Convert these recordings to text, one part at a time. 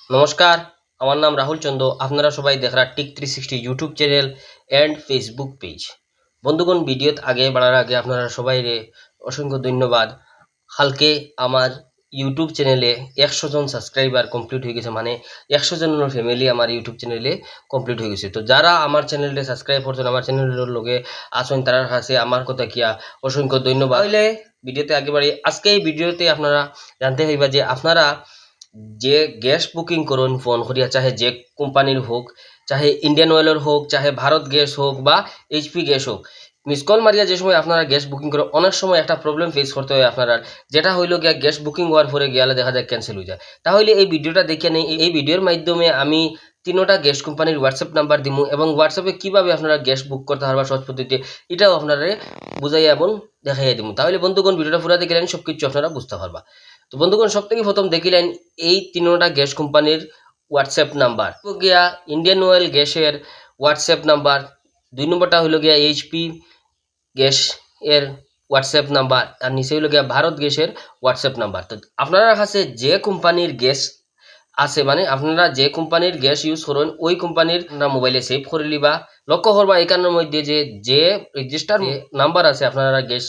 নমস্কার, আমার নাম রাহুল চন্দ। আপনারা সবাই দেখরা tick 360 YouTube channel and Facebook page. বন্ধুগণ, ভিডিওত আগে বাড়ার আগে আপনারা সবাই অসংখ্য ধন্যবাদ। কালকে আমার ইউটিউব চ্যানেলে 100 জন সাবস্ক্রাইবার কমপ্লিট হয়ে গেছে, মানে 100 জনের ফ্যামিলি আমার ইউটিউব চ্যানেলে কমপ্লিট হয়ে গেছে। তো যারা আমার চ্যানেলে সাবস্ক্রাইব করছেন, আমার চ্যানেলের লগে আছেন, তার কাছে আমার কথা কিয়া অসংখ্য ধন্যবাদ। তাহলে ভিডিওতে আগে বাড়ি, আজকে এই ভিডিওতে আপনারা জানতে হইবা যে আপনারা যে গ্যাস বুকিং করুন ফোন করিয়া, চাহে যে কোম্পানির হোক, চাহে ইন্ডিয়ান অয়েলের হোক, চাহে ভারত গ্যাস হোক বা এইচপি গ্যাস হোক, মিস কল মারিয়া যে সময় আপনারা গ্যাস বুকিং করে অনেক সময় একটা প্রবলেম ফেস করতে হয় আপনারা, যেটা হইল গিয়া গ্যাস বুকিং হওয়ার পরে গিয়ালে দেখা যায় ক্যান্সেল হয়ে যায়। তাহলে এই ভিডিওটা দেখে নেই। এই ভিডিওর মাধ্যমে আমি তিনোটা গ্যাস কোম্পানির হোয়াটসঅ্যাপ নাম্বার দিমু এবং হোয়াটসঅ্যাপে কিভাবে আপনারা গ্যাস বুক করতে পারবা সহজ পদ্ধতিতে, এটাও আপনারা বুঝাইয়া এবং দেখাইয়া দিমু। তাহলে বন্ধুগণ, ভিডিওটা পুরা দেখলেন সব কিছু আপনারা বুঝতে পারবা। তো বন্ধুগণ, সব থেকে প্রথম দেখিলেন এই তিনোটা গ্যাস কোম্পানির হোয়াটসঅ্যাপ নাম্বার গিয়া ইন্ডিয়ান অয়েল গ্যাসের হোয়াটসঅ্যাপ নাম্বার, 2 নম্বরটা হইল গিয়া এইচপি গ্যাস এর হোয়াটসঅ্যাপ নাম্বার, আর নিচে হইল গিয়া ভারত গ্যাসের হোয়াটসঅ্যাপ নাম্বার। তো আপনারা কাছে যে কোম্পানির গ্যাস আছে, মানে আপনারা যে কোম্পানির গ্যাস ইউজ করেন ওই কোম্পানির মোবাইলে সেভ করে লিবা। লক্ষ্য করবা এখানের মধ্যে যে রেজিস্টার নাম্বার আছে আপনারা গ্যাস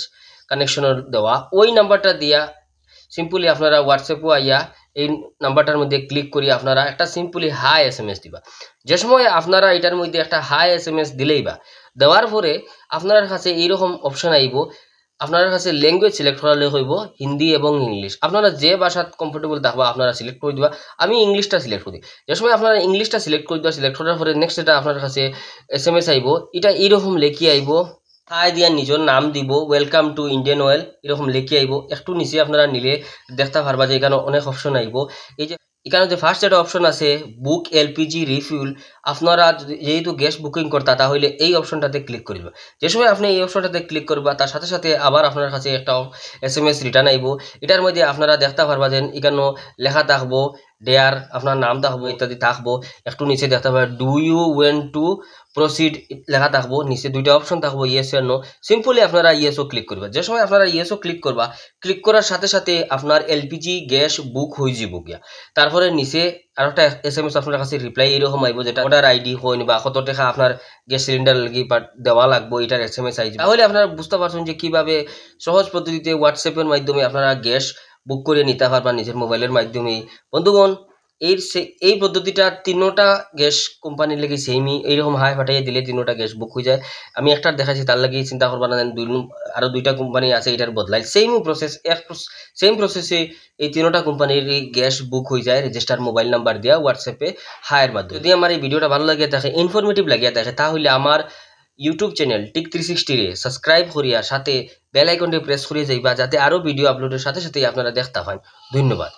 কানেকশনের দেওয়া, ওই নাম্বারটা দিয়া সিম্পলি আপনারা হোয়াটসঅ্যাপও আইয়া এই নাম্বারটার মধ্যে ক্লিক করি আপনারা একটা সিম্পলি হাই SMS দিবা। যে সময় আপনারা এটার মধ্যে একটা হাই SMS দিলেই বা দেওয়ার পরে আপনার কাছে এইরকম অপশন আইব। আপনার কাছে ল্যাঙ্গুয়েজ সিলেক্ট করালে হইব হিন্দি এবং ইংলিশ। আপনারা যে ভাষাত কমফোর্টেবল থাকবা আপনারা সিলেক্ট করে দিবা। আমি ইংলিশটা সিলেক্ট করি। যে সময় আপনারা ইংলিশটা সিলেক্ট করে দিবা, সিলেক্ট করার পরে নেক্সট এটা আপনার কাছে SMS আইব। এটা এইরকম লেখি আইব, হাই দিয়া নিজের নাম দিব, ওয়েলকাম টু ইন্ডিয়ান অয়েল এরকম লেখি আইব। একটু নিচে আপনারা নিলে দেখতে পারবা যে এখানে অনেক অপশন আইব। এই যে এখানে যে ফার্স্ট যেটা অপশন আছে বুক এলপিজি রিফিউল, আপনারা যেহেতু গ্যাস বুকিং করতা তাহলে এই অপশনটাতে ক্লিক করবা। যে সময় আপনি এই অপশনটাতে ক্লিক করবা তার সাথে সাথে আবার আপনার কাছে একটা SMS রিটার্ন আইব। এটার মধ্যে আপনারা দেখতে পারবা যে এখানে লেখা থাকবো ডেয়ার, আপনার নাম থাকবো ইত্যাদি থাকবো। একটু নিচে দেখতে পারবা do you want to proceed লেখা থাকবো। নিচে দুইটা অপশন থাকবো ইয়েস আর নো। সিম্পলি আপনারা ইয়েসও ক্লিক করবা। যে সময় আপনারা ইয়েসও ক্লিক করবা, ক্লিক করার সাথে সাথে আপনার এলপিজি গ্যাস বুক হয়ে যাব গিয়া। তারপরে নিচে আর একটা SMS আপনার কাছে রিপ্লাই এরকম আইব, যেটা অর্ডার আইডি হইন বা কত টাকা আপনার গ্যাস সিলিন্ডার লাগি দেওয়া লাগবো, এটার SMS আইব। তাহলে আপনারা বুঝতে পারছেন যে কিভাবে সহজ পদ্ধতিতে হোয়াটসঅ্যাপের মাধ্যমে আপনারা গ্যাস বুক করে নিতে পারবা নিজের মোবাইলের মাধ্যমে। বন্ধুগণ, এই পদ্ধতিটা তিনোটা গ্যাস কোম্পানির লাগি সেমই, এইরকম হাই ফাটাইয়া দিলে তিনোটা গ্যাস বুক হয়ে যায়। আমি একটা দেখাচ্ছি, তার লাগি চিন্তা করবা না আরো দুইটা কোম্পানি আছে এটার বদলাই সেম প্রসেস, সেম প্রসেসে এই তিনোটা কোম্পানির গ্যাস বুক হয়ে যায় রেজিস্টার মোবাইল নাম্বার দিয়া হোয়াটসঅ্যাপে হায়ের মাধ্যমে। যদি আমার এই ভিডিওটা ভালো লাগিয়ে থাকে, ইনফরমেটিভ লাগিয়ে থাকে, তাহলে আমার ইউটিউব চ্যানেল টিক 360 রে সাবস্ক্রাইব করিয়া সাথে বেল আইকনটি প্রেস করিয়ে যাইবা, যাতে আরো ভিডিও আপলোডের সাথে সাথে আপনারা দেখতে পান। ধন্যবাদ।